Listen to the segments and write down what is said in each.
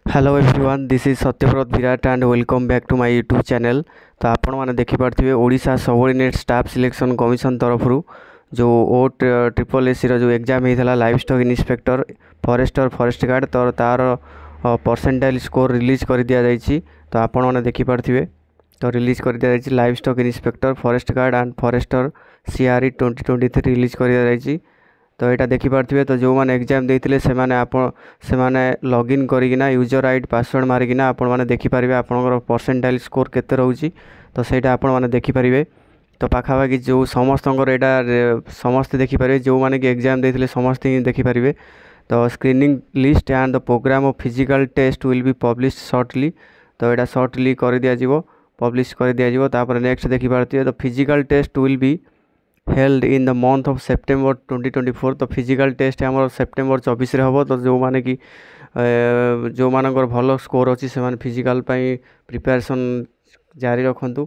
Hello everyone, this is Satyabrata Virat and welcome back to my YouTube channel. तो आपण मैंने देखिपे Odisha subordinate staff selection commission तरफ जो ओ ट्रिपल एसी जो एग्जाम होता livestock inspector forester forest guard तो तार परसेंटाइल स्कोर रिलीज कर दि जाइए। तो आपण मैंने देखिपे तो रिलीज कर दि जाइए livestock inspector forest guard and forester CRE 2023 release कर दि जाइए। तो यहाँ देखिपे तो जो मैंने एग्जाम देते से लॉगिन करना यूजर आईडी पासवर्ड मारिकिना आपण मैंने देखिपारे आपंकर परसेंटाइल स्कोर केते रोचे। तो सहीटा आपण मैंने देखिपारे। तो पाखापाखि जो समस्त समस्ते देखिपारे जो मैंने कि एग्जाम देते समस्ते ही देखिपारे। तो screening list and the programme of physical test will be publish shortly. तो यहाँ शॉर्टली कर दिया पब्लिश कर दिया। तापर नेक्स्ट देखिपारे तो physical test will be held in the month of September 2024। तो फिजिकल टेस्ट आम सेप्टेम्बर 24 हम। तो जो मैंने कि जो मानकर भल स्कोर अच्छी से फिजिकल प्रिपरेशन जारी रखु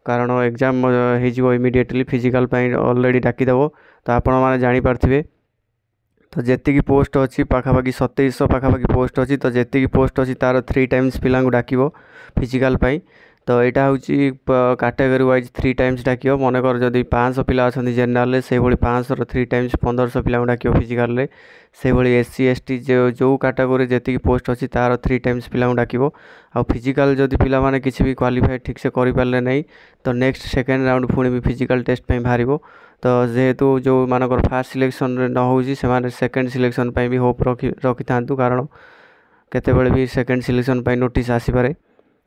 कारण एग्जाम हो इमिडिएटली फिजिकल ऑलरेडी डाकीदेव। तो आपण मैंने जानीपारे तो जी पोस्ट अच्छी पाखापाखि 2700 पाखापाखि पोस्ट अच्छी। तो जी पोस्ट अच्छी तार 3 टाइम्स पिला डाक फिजिकल। तो यहाँ हूँ कैटेगरी वाइज 3 टाइम्स डाक मनकर जदि 500 पिला अच्छा जेनराल से 500 3 टाइम्स 1500 पिला डाक फिजिकाल से SC ST जो कैटेगरी जी पोस्ट अच्छी तार 3 टाइम्स पिला डाक। आ फिजिकाल जदि पिला माने किसी भी क्वालिफाई ठीक से करें नहीं तो नेक्स्ट सेकेंड राउंड पुणी भी फिजिकाल टेस्ट बाहर। तो जेहेतु जो मानकर फास्ट सिलेक्शन न हो सेकेंड सिलेक्शन भी होप रखी था कारण केतेबेले भी सेकेंड सिलेक्शन नोटिस आसीपारे।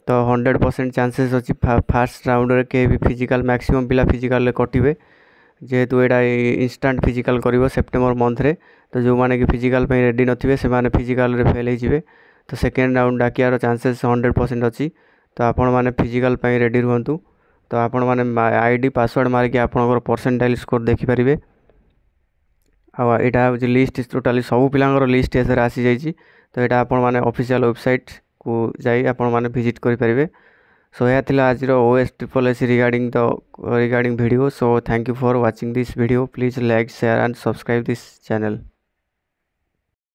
तो 100% चांसेस अच्छी फास्ट राउंड रे के भी फिजिकल मैक्सिमम पिला फिजिकल कटिवे जेहेतु यहाँ इंस्टांट फिजिकल कर सेप्टेम्बर मंथ रे। तो जो मैंने कि फिजिकल रेडी नथिबे से माने फिजिकल रे फेल होइजिवे। तो सेकेंड राउंड डाकियार चांसेस 100% अच्छी। तो आपण मैंने फिजिकल रेडी रुहतु। तो आपण मैंने आईडी पासवर्ड मारिक आपंकर परसेंटाइल स्कोर देखिपारे। यहाँ हूँ लिस्ट टोटाली सब पिलांकर लिस्ट एसर आसी जाइए। तो यहाँ आपण मैंने ऑफिशियल वेबसाइट को जाई आपण मैंने विजिट करें। सो यह थिला आज OS triple AC regarding video. So thank you for watching this video. Please like share and subscribe this channel.